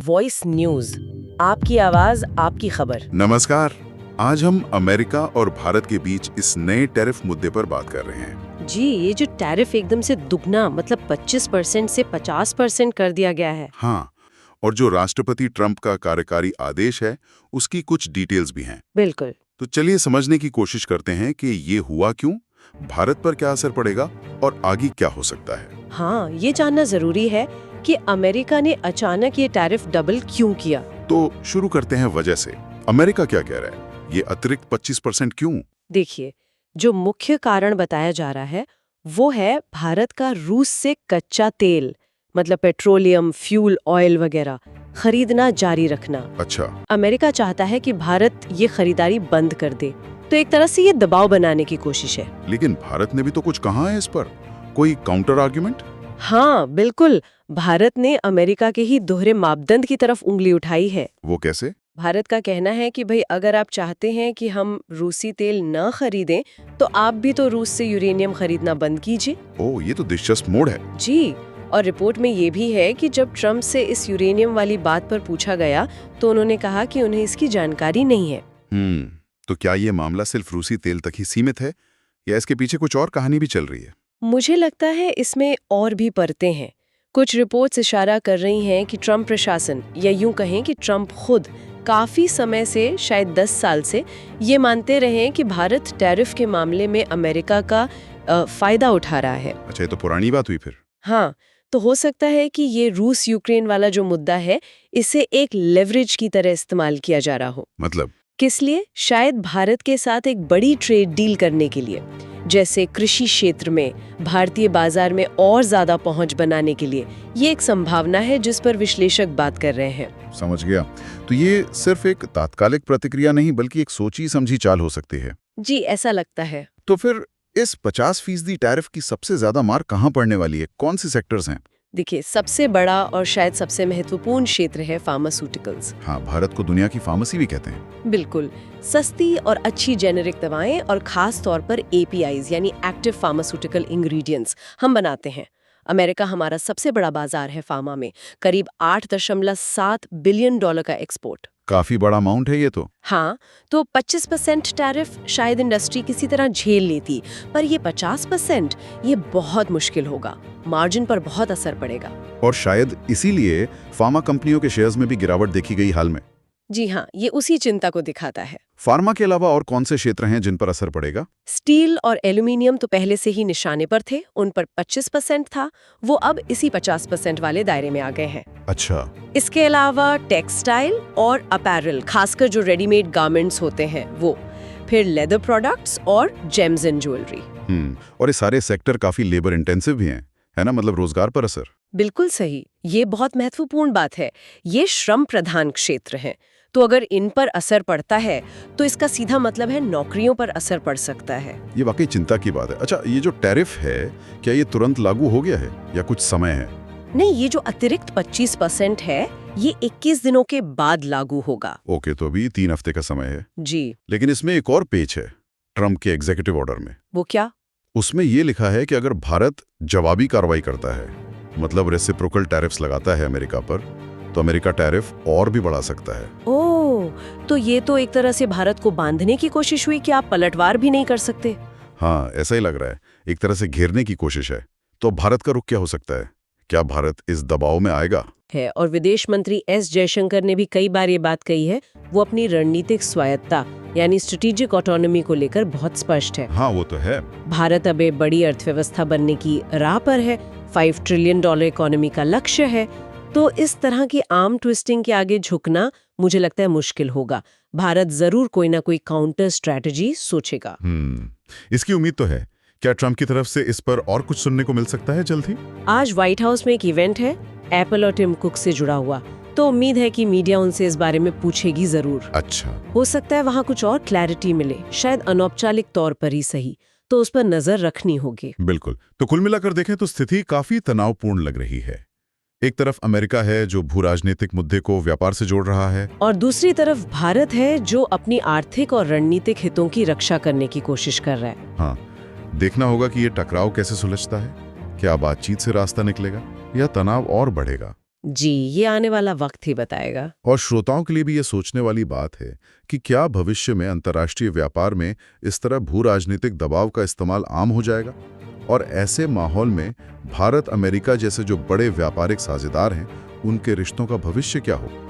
Voice news, आपकी आवाज आपकी खबर। नमस्कार। आज हम अमेरिका और भारत के बीच इस नए टैरिफ मुद्दे पर बात कर रहे हैं। जी, ये जो टैरिफ एकदम से दुगना मतलब 25% से 50% कर दिया गया है। हाँ, और जो राष्ट्रपति ट्रंप का कार्यकारी आदेश है उसकी कुछ डिटेल्स भी हैं। बिल्कुल। तो चलिए समझने की कोशिश करते हैं कि ये हुआ क्यों, भारत पर क्या असर पड़ेगा और आगे क्या हो सकता है। हाँ, ये जानना जरूरी है कि अमेरिका ने अचानक ये टैरिफ डबल क्यों किया। तो शुरू करते हैं वजह से। अमेरिका क्या कह रहा है, ये अतिरिक्त 25% क्यों? देखिए, जो मुख्य कारण बताया जा रहा है वो है भारत का रूस से कच्चा तेल मतलब पेट्रोलियम, फ्यूल ऑयल वगैरह खरीदना जारी रखना। अच्छा। अमेरिका चाहता है कि भारत ये खरीदारी बंद कर दे, तो एक तरह से ये दबाव बनाने की कोशिश है। लेकिन भारत ने भी तो कुछ कहा है इस पर, कोई काउंटर आर्ग्यूमेंट? हाँ बिल्कुल, भारत ने अमेरिका के ही दोहरे मापदंड की तरफ उंगली उठाई है। वो कैसे? भारत का कहना है कि भाई अगर आप चाहते हैं कि हम रूसी तेल न खरीदें तो आप भी तो रूस से यूरेनियम खरीदना बंद कीजिए। ओह, ये तो दिलचस्प मोड़ है। जी, और रिपोर्ट में ये भी है कि जब ट्रंप से इस यूरेनियम वाली बात पर पूछा गया तो उन्होंने कहा कि उन्हें इसकी जानकारी नहीं है। तो क्या ये मामला सिर्फ रूसी तेल तक ही सीमित है या इसके पीछे कुछ और कहानी भी चल रही है? मुझे लगता है इसमें और भी परतें हैं। कुछ रिपोर्ट्स इशारा कर रही हैं कि ट्रंप प्रशासन या यूं कहें कि ट्रंप खुद काफी समय से, शायद 10 साल से, ये मानते रहे कि भारत टैरिफ के मामले में अमेरिका का फायदा उठा रहा है। अच्छा, ये तो पुरानी बात हुई फिर। हाँ, तो हो सकता है कि ये रूस यूक्रेन वाला जो मुद्दा है इसे एक लेवरेज की तरह इस्तेमाल किया जा रहा हो। मतलब? किस लिए? शायद भारत के साथ एक बड़ी ट्रेड डील करने के लिए, जैसे कृषि क्षेत्र में भारतीय बाजार में और ज्यादा पहुंच बनाने के लिए। ये एक संभावना है जिस पर विश्लेषक बात कर रहे हैं। समझ गया। तो ये सिर्फ एक तात्कालिक प्रतिक्रिया नहीं बल्कि एक सोची समझी चाल हो सकती है। जी, ऐसा लगता है। तो फिर इस 50% टैरिफ की सबसे ज्यादा मार कहाँ पड़ने वाली है? कौन सी सेक्टर्स हैं? देखिए, सबसे बड़ा और शायद सबसे महत्वपूर्ण क्षेत्र है फार्मास्यूटिकल्स। हाँ, भारत को दुनिया की फार्मेसी भी कहते हैं। बिल्कुल, सस्ती और अच्छी जेनेरिक दवाएं और खास तौर पर एपीआईज यानी एक्टिव फार्मास्यूटिकल इंग्रेडिएंट्स हम बनाते हैं। अमेरिका हमारा सबसे बड़ा बाजार है फार्मा में, करीब $8.7 बिलियन का एक्सपोर्ट। काफी बड़ा अमाउंट है ये तो। हाँ, तो 25% टैरिफ शायद इंडस्ट्री किसी तरह झेल लेती, पर ये 50% ये बहुत मुश्किल होगा, मार्जिन पर बहुत असर पड़ेगा। और शायद इसीलिए फार्मा कंपनियों के शेयर्स में भी गिरावट देखी गई हाल में। जी हाँ, ये उसी चिंता को दिखाता है। फार्मा के अलावा और कौन से क्षेत्र हैं जिन पर असर पड़ेगा? स्टील और एल्यूमिनियम तो पहले से ही निशाने पर थे, उन पर 25% था, वो अब इसी 50% वाले दायरे में आ गए हैं। अच्छा। इसके अलावा टेक्सटाइल और अपैरल, खासकर जो रेडीमेड गारमेंट्स होते हैं वो, फिर लेदर प्रोडक्ट्स और जेम्स एंड ज्वेलरी। और ये सारे सेक्टर काफी लेबर इंटेंसिव भी हैं, है ना? मतलब रोजगार पर असर। बिल्कुल सही, ये बहुत महत्वपूर्ण बात है। ये श्रम प्रधान क्षेत्र हैं, तो अगर इन पर असर पड़ता है तो इसका सीधा मतलब है नौकरियों पर असर पड़ सकता है। ये वाकई चिंता की बात है। अच्छा, ये जो टैरिफ है क्या ये तुरंत लागू हो गया है या कुछ समय है? नहीं, ये जो अतिरिक्त 25% है ये 21 दिनों के बाद लागू होगा। ओके, तो अभी 3 हफ्ते का समय है। जी। लेकिन इसमें एक और पेच है ट्रंप के एग्जीक्यूटिव ऑर्डर में। वो क्या? उसमें ये लिखा है कि अगर भारत जवाबी कार्रवाई करता है, मतलब रेसिप्रोकल टैरिफ्स लगाता है अमेरिका पर, तो अमेरिका टैरिफ और भी बढ़ा सकता है। ओह, तो ये तो एक तरह से भारत को बांधने की कोशिश हुई कि आप पलटवार भी नहीं कर सकते। हाँ, ऐसा ही लग रहा है, एक तरह से घेरने की कोशिश है। तो भारत का रुख क्या हो सकता है? क्या भारत इस दबाव में आएगा? है, और विदेश मंत्री एस जयशंकर ने भी कई बार ये बात कही है। वो अपनी रणनीतिक स्वायत्ता यानी स्ट्रेटेजिक ऑटोनॉमी को लेकर बहुत स्पष्ट है। हाँ, वो तो है। भारत अब एक बड़ी अर्थव्यवस्था बनने की राह पर है, $5 ट्रिलियन इकोनॉमी का लक्ष्य है, तो इस तरह की आर्म ट्विस्टिंग के आगे झुकना मुझे लगता है मुश्किल होगा। भारत जरूर कोई ना कोई काउंटर स्ट्रैटेजी सोचेगा। इसकी उम्मीद तो है। क्या ट्रंप की तरफ से इस पर और कुछ सुनने को मिल सकता है जल्द ही? आज व्हाइट हाउस में एक इवेंट है एप्पल और टिम कुक से जुड़ा हुआ, तो उम्मीद है कि मीडिया उनसे इस बारे में पूछेगी जरूर। अच्छा। हो सकता है वहाँ कुछ और क्लैरिटी मिले, शायद अनौपचारिक तौर पर ही सही, तो उस पर नजर रखनी होगी। बिल्कुल। तो कुल मिलाकर देखें तो स्थिति काफी तनावपूर्ण लग रही है। एक तरफ अमेरिका है जो भू राजनीतिक मुद्दे को व्यापार से जोड़ रहा है, और दूसरी तरफ भारत है जो अपनी आर्थिक और रणनीतिक हितों की रक्षा करने की कोशिश कर रहा है। हाँ, देखना होगा कि ये टकराव कैसे सुलझता है। क्या बातचीत से रास्ता निकलेगा या तनाव और बढ़ेगा? जी, ये आने वाला वक्त ही बताएगा। और श्रोताओं के लिए भी ये सोचने वाली बात है कि क्या भविष्य में अंतर्राष्ट्रीय व्यापार में इस तरह भू राजनीतिक दबाव का इस्तेमाल आम हो जाएगा? और ऐसे माहौल में भारत अमेरिका जैसे जो बड़े व्यापारिक साझेदार हैं, उनके रिश्तों का भविष्य क्या हो?